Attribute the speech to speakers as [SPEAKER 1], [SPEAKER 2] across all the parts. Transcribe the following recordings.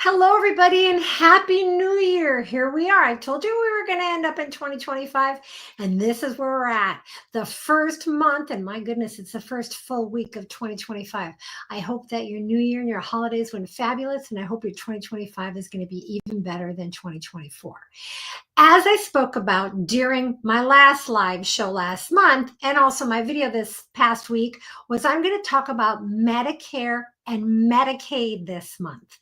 [SPEAKER 1] Hello, everybody, and Happy New Year. Here we are. I told you we were going to end up in 2025, and this is where we're at. The first month, and my goodness, it's the first full week of 2025. I hope that your new year and your holidays went fabulous, and I hope your 2025 is going to be even better than 2024. As I spoke about during my last live show last month, and also my video this past week, was I'm going to talk about Medicare and Medicaid this month.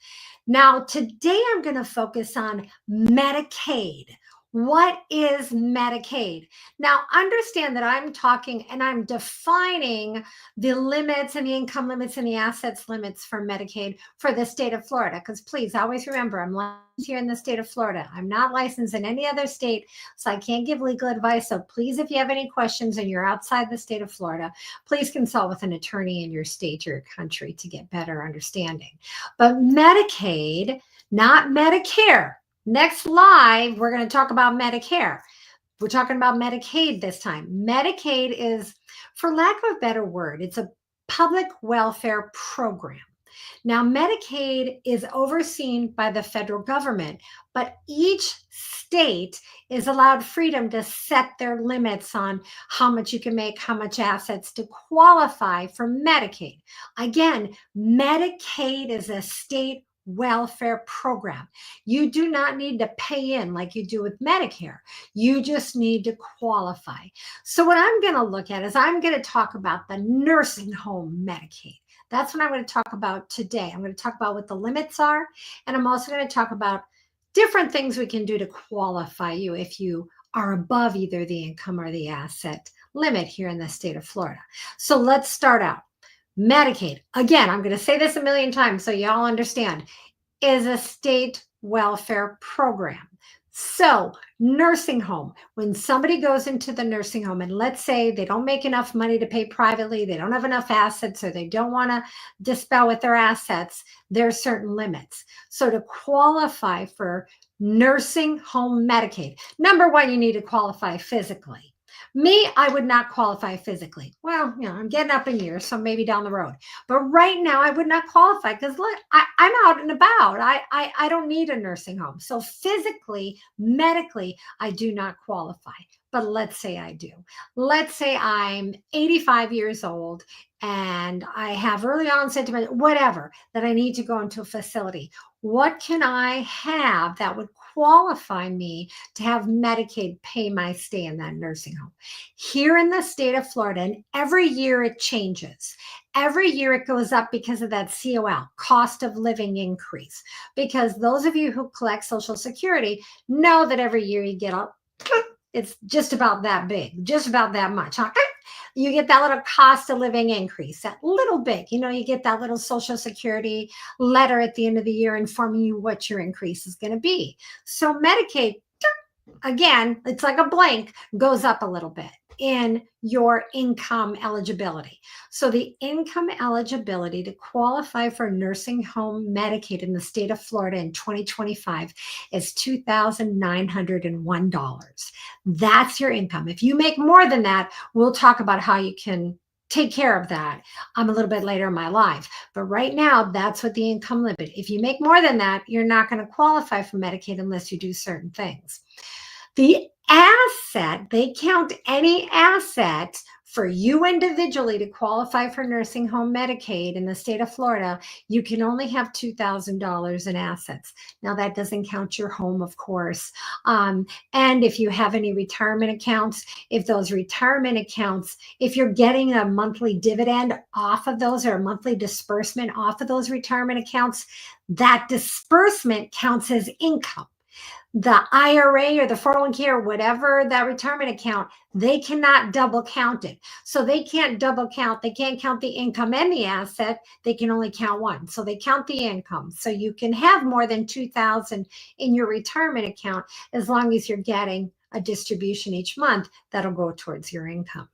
[SPEAKER 1] Now, today I'm going to focus on Medicaid. What is Medicaid? Now, understand that I'm talking and I'm defining the limits and the income limits and the assets limits for Medicaid for the state of Florida. Because please always remember, I'm licensed here in the state of Florida. I'm not licensed in any other state, so I can't give legal advice. So please, if you have any questions and you're outside the state of Florida, please consult with an attorney in your state or your country to get better understanding. But Medicaid, not Medicare. Next live, we're going to talk about Medicare. We're talking about Medicaid this time. Medicaid is, for lack of a better word, it's a public welfare program. Now, Medicaid is overseen by the federal government, but each state is allowed freedom to set their limits on how much you can make, how much assets to qualify for Medicaid. Again, Medicaid is a state welfare program. You do not need to pay in like you do with Medicare. You just need to qualify. So what I'm going to look at is I'm going to talk about the nursing home Medicaid. That's what I'm going to talk about today. I'm going to talk about what the limits are, and I'm also going to talk about different things we can do to qualify you if you are above either the income or the asset limit here in the state of Florida. So let's start out. Medicaid, again, I'm going to say this a million times so y'all understand, is a state welfare program. So nursing home, when somebody goes into the nursing home and let's say they don't make enough money to pay privately, they don't have enough assets, or they don't want to dispel with their assets, there's certain limits. So to qualify for nursing home Medicaid, number one, you need to qualify physically. Me, I would not qualify physically. Well, I'm getting up in years, so maybe down the road. But right now, I would not qualify because look, I'm out and about. I don't need a nursing home. So physically, medically, I do not qualify. But let's say I do. Let's say I'm 85 years old and I have early onset dementia, whatever, that I need to go into a facility. What can I have that would qualify me to have Medicaid pay my stay in that nursing home? Here in the state of Florida, and every year it changes. Every year it goes up because of that COL, cost of living increase. Because those of you who collect Social Security know that every year you get a, it's just about that big, just about that much. You get that little cost of living increase, that little bit, you get that little Social Security letter at the end of the year informing you what your increase is going to be. So Medicaid, again, it's like a blank, goes up a little bit in your income eligibility. So the income eligibility to qualify for nursing home Medicaid in the state of Florida in 2025 is $2,901. That's your income. If you make more than that, we'll talk about how you can take care of that a little bit later in my life. But right now, that's what the income limit. If you make more than that, you're not going to qualify for Medicaid unless you do certain things. The asset, they count any asset for you individually to qualify for nursing home Medicaid in the state of Florida. You can only have $2,000 in assets. Now, that doesn't count your home, of course. And if you have any retirement accounts, if those retirement accounts, if you're getting a monthly dividend off of those or a monthly disbursement off of those retirement accounts, that disbursement counts as income. The IRA or the 401k or whatever that retirement account, they cannot double count it. So they can't double count. They can't count the income and the asset. They can only count one. So they count the income. So you can have more than $2,000 in your retirement account as long as you're getting a distribution each month that'll go towards your income.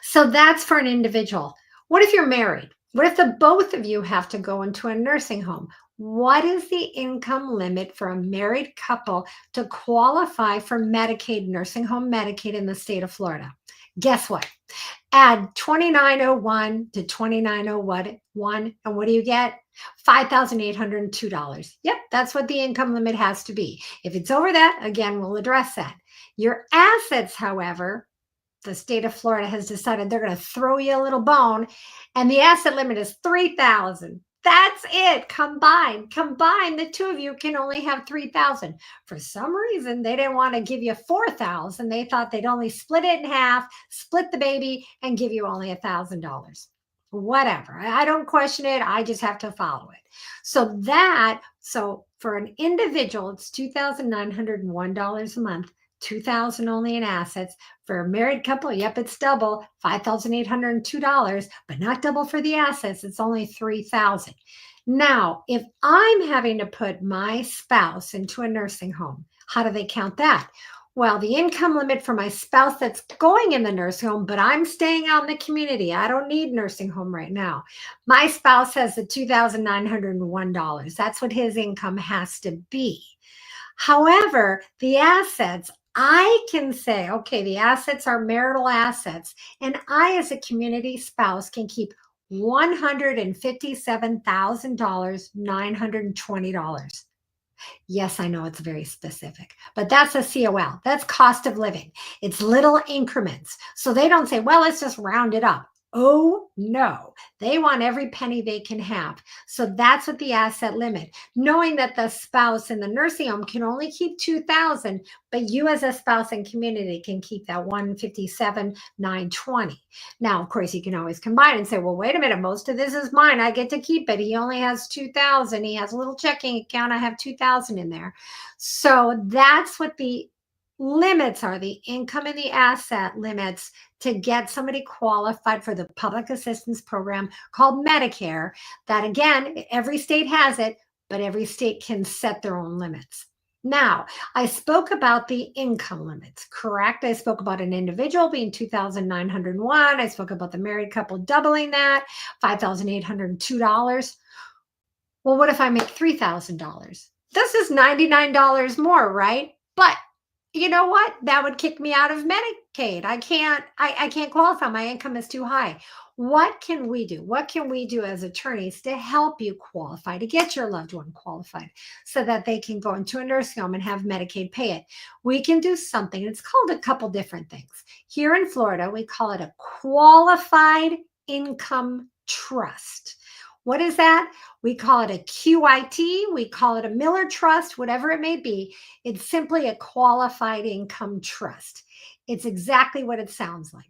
[SPEAKER 1] So that's for an individual. What if you're married? What if the both of you have to go into a nursing home? What is the income limit for a married couple to qualify for Medicaid, nursing home Medicaid in the state of Florida? Guess what? Add 2901 to 2901, and what do you get? $5,802. Yep, that's what the income limit has to be. If it's over that, again, we'll address that. Your assets, however, the state of Florida has decided they're going to throw you a little bone, and the asset limit is 3,000. That's it. Combine the two of you can only have 3,000. For some reason, they didn't want to give you 4,000. They thought they'd only split it in half, split the baby, and give you only $1,000. Whatever. I don't question it. I just have to follow it. So for an individual, it's $2,901 a month, 2,000 only in assets. For a married couple, yep, it's double, $5,802, but not double for the assets. It's only 3,000. Now, if I'm having to put my spouse into a nursing home, how do they count that? Well, the income limit for my spouse that's going in the nursing home, but I'm staying out in the community. I don't need nursing home right now. My spouse has the $2,901. That's what his income has to be. However, the assets, I can say, okay, the assets are marital assets, and I, as a community spouse, can keep $157,920. Yes, I know it's very specific, but that's a COL. That's cost of living. It's little increments. So they don't say, well, let's just round it up. Oh, no. They want every penny they can have. So that's what the asset limit, knowing that the spouse in the nursing home can only keep 2,000, but you as a spouse and community can keep that 157,920. Now, of course, you can always combine and say, well, wait a minute, most of this is mine. I get to keep it. He only has 2,000. He has a little checking account. I have 2,000 in there. So that's what the limits are, the income and the asset limits to get somebody qualified for the public assistance program called Medicare. That, again, every state has it, but every state can set their own limits. Now, I spoke about the income limits, correct? I spoke about an individual being 2,901. I spoke about the married couple doubling that, $5,802. Well, what if I make $3,000? This is $99 more, right? But you know what? That would kick me out of Medicaid. I can't qualify. My income is too high. What can we do? What can we do as attorneys to help you qualify, to get your loved one qualified so that they can go into a nursing home and have Medicaid pay it? We can do something. It's called a couple different things. Here in Florida, we call it a qualified income trust. What is that? We call it a QIT. We call it a Miller Trust, whatever it may be. It's simply a qualified income trust. It's exactly what it sounds like.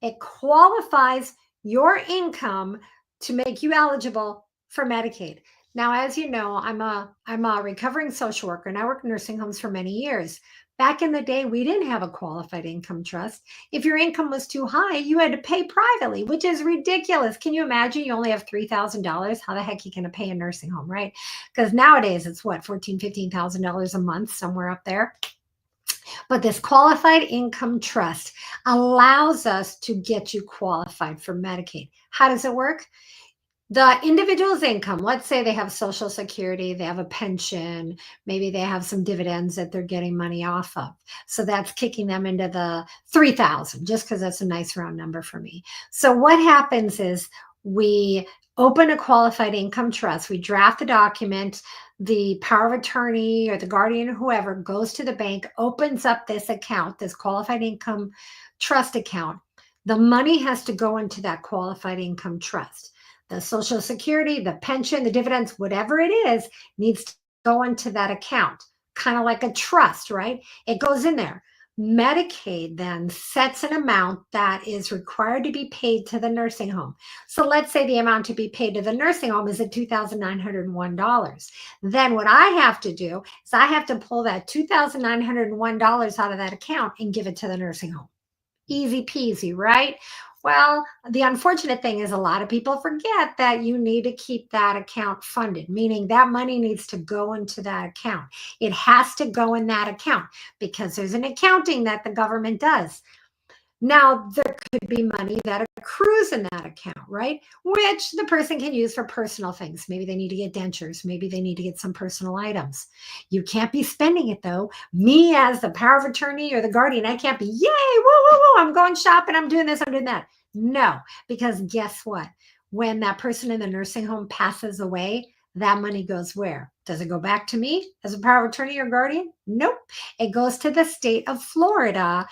[SPEAKER 1] It qualifies your income to make you eligible for Medicaid. Now, as you know, I'm a recovering social worker, and I worked in nursing homes for many years. Back in the day, we didn't have a qualified income trust. If your income was too high, you had to pay privately, which is ridiculous. Can you imagine? You only have $3,000. How the heck are you going to pay a nursing home, right? Because nowadays it's what, $14,000, $15,000 a month, somewhere up there. But this qualified income trust allows us to get you qualified for Medicaid. How does it work? The individual's income, let's say they have Social Security, they have a pension, maybe they have some dividends that they're getting money off of. So that's kicking them into the 3,000, just because that's a nice round number for me. So what happens is we open a qualified income trust, we draft the document, the power of attorney or the guardian or whoever goes to the bank, opens up this account, this qualified income trust account. The money has to go into that qualified income trust. The Social Security, the pension, the dividends, whatever it is, needs to go into that account, kind of like a trust, right? It goes in there. Medicaid then sets an amount that is required to be paid to the nursing home. So let's say the amount to be paid to the nursing home is at $2,901. Then what I have to do is I have to pull that $2,901 out of that account and give it to the nursing home. Easy peasy, right? Well, the unfortunate thing is a lot of people forget that you need to keep that account funded, meaning that money needs to go into that account. It has to go in that account because there's an accounting that the government does. Now, there could be money that accrues in that account, right? Which the person can use for personal things. Maybe they need to get dentures. Maybe they need to get some personal items. You can't be spending it though. Me as the power of attorney or the guardian, I can't be, yay, woo, woo, woo, I'm going shopping, I'm doing this, I'm doing that. No, because guess what? When that person in the nursing home passes away, that money goes where? Does it go back to me as a power of attorney or guardian? Nope. It goes to the state of Florida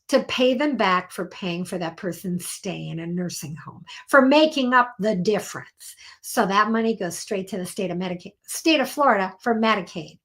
[SPEAKER 1] to pay them back for paying for that person's stay in a nursing home, for making up the difference. So that money goes straight to the state of Florida for Medicaid.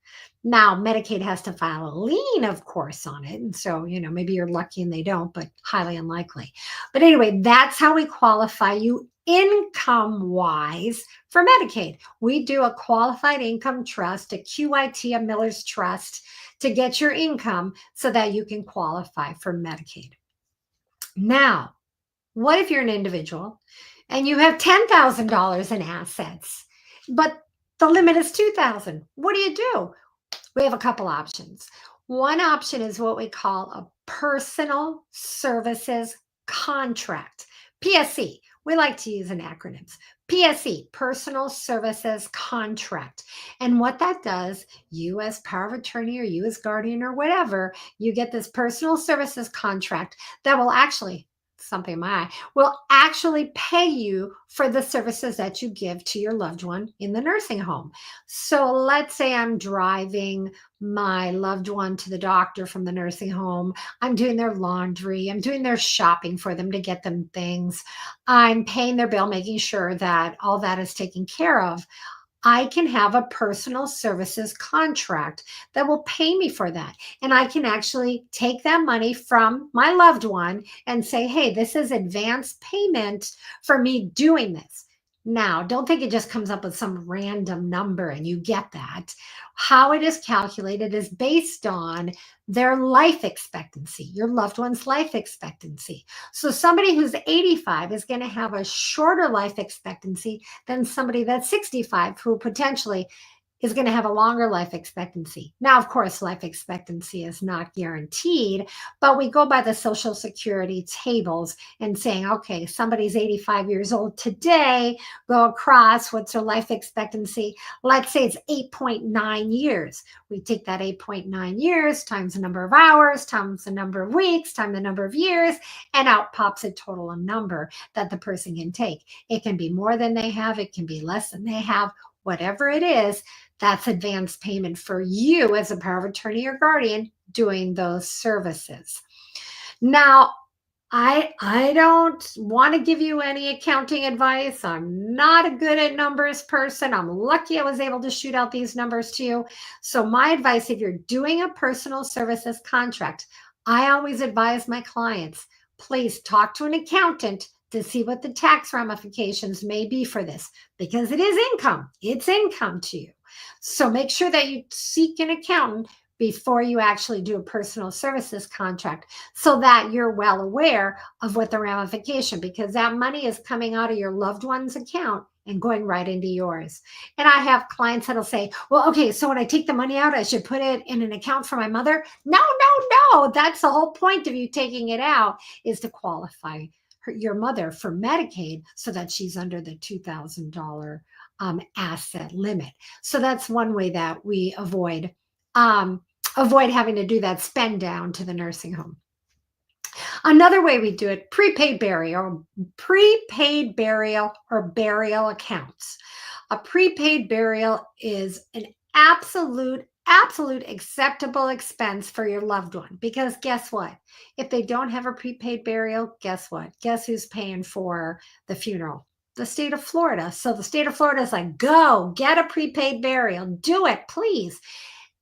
[SPEAKER 1] Now, Medicaid has to file a lien, of course, on it. And so, maybe you're lucky and they don't, but highly unlikely. But anyway, that's how we qualify you income-wise for Medicaid. We do a qualified income trust, a QIT, a Miller's Trust, to get your income so that you can qualify for Medicaid. Now, what if you're an individual and you have $10,000 in assets, but the limit is $2,000? What do? We have a couple options. One option is what we call a personal services contract, PSC. We like to use an acronyms. PSC, Personal Services Contract. And what that does, you as power of attorney or you as guardian or whatever, you get this personal services contract that will actually, something in my eye, will actually pay you for the services that you give to your loved one in the nursing home. So let's say I'm driving my loved one to the doctor from the nursing home. I'm doing their laundry. I'm doing their shopping for them to get them things. I'm paying their bill, making sure that all that is taken care of. I can have a personal services contract that will pay me for that. And I can actually take that money from my loved one and say, hey, this is advance payment for me doing this. Now, don't think it just comes up with some random number and you get that. How it is calculated is based on their life expectancy, your loved one's life expectancy. So somebody who's 85 is going to have a shorter life expectancy than somebody that's 65 who potentially is going to have a longer life expectancy. Now, of course, life expectancy is not guaranteed, but we go by the Social Security tables and saying, okay, somebody's 85 years old today, go across, what's their life expectancy? Let's say it's 8.9 years. We take that 8.9 years times the number of hours, times the number of weeks, times the number of years, and out pops a total number that the person can take. It can be more than they have. It can be less than they have. Whatever it is, that's advance payment for you as a power of attorney or guardian doing those services. Now, I don't want to give you any accounting advice. I'm not a good at numbers person. I'm lucky I was able to shoot out these numbers to you. So my advice, if you're doing a personal services contract, I always advise my clients, please talk to an accountant to see what the tax ramifications may be for this, because it is income. It's income to you. So make sure that you seek an accountant before you actually do a personal services contract so that you're well aware of what the ramification, because that money is coming out of your loved one's account and going right into yours. And I have clients that'll say, well, okay, so when I take the money out, I should put it in an account for my mother. No. That's the whole point of you taking it out, is to qualify your mother for Medicaid so that she's under the $2,000 asset limit. So that's one way that we avoid having to do that spend down to the nursing home. Another way we do it, prepaid burial or burial accounts. A prepaid burial is an absolute acceptable expense for your loved one, because guess what? If they don't have a prepaid burial, guess what? Guess who's paying for the funeral? The state of Florida. So the state of Florida is like, go get a prepaid burial. Do it, please.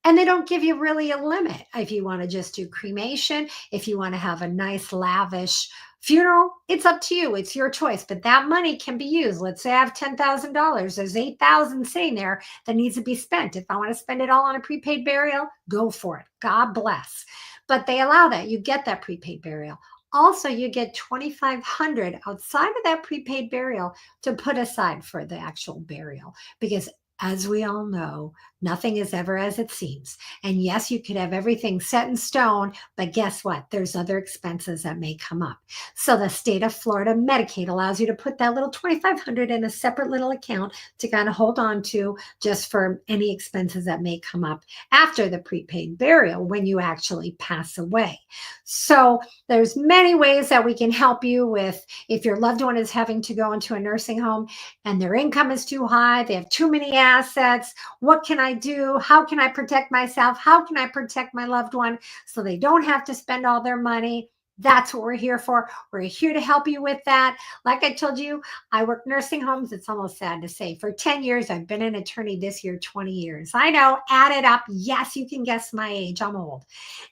[SPEAKER 1] And they don't give you really a limit. If you want to just do cremation, if you want to have a nice lavish funeral, it's up to you. It's your choice. But that money can be used. Let's say I have $10,000. There's $8,000 sitting there that needs to be spent. If I want to spend it all on a prepaid burial, go for it. God bless. But they allow that. You get that prepaid burial. Also, you get $2,500 outside of that prepaid burial to put aside for the actual burial, because as we all know, nothing is ever as it seems. And yes, you could have everything set in stone, but guess what? There's other expenses that may come up. So the state of Florida Medicaid allows you to put that little 2,500 in a separate little account to kind of hold on to just for any expenses that may come up after the prepaid burial when you actually pass away. So there's many ways that we can help you with if your loved one is having to go into a nursing home and their income is too high, they have too many assets. What can I do? How can I protect myself? How can I protect my loved one so they don't have to spend all their money? That's what we're here for. We're here to help you with that. Like I told you, I work nursing homes. It's almost sad to say. For 10 years, I've been an attorney this year, 20 years. I know, add it up. Yes, you can guess my age. I'm old.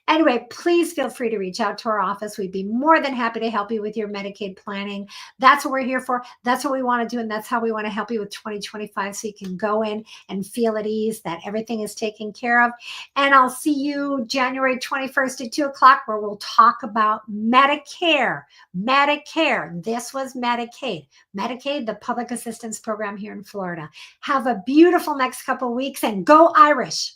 [SPEAKER 1] Anyway, please feel free to reach out to our office. We'd be more than happy to help you with your Medicaid planning. That's what we're here for. That's what we want to do. And that's how we want to help you with 2025 so you can go in and feel at ease that everything is taken care of. And I'll see you January 21st at 2 o'clock where we'll talk about Medicare. Medicare. This was Medicaid. Medicaid, the public assistance program here in Florida. Have a beautiful next couple of weeks and go Irish.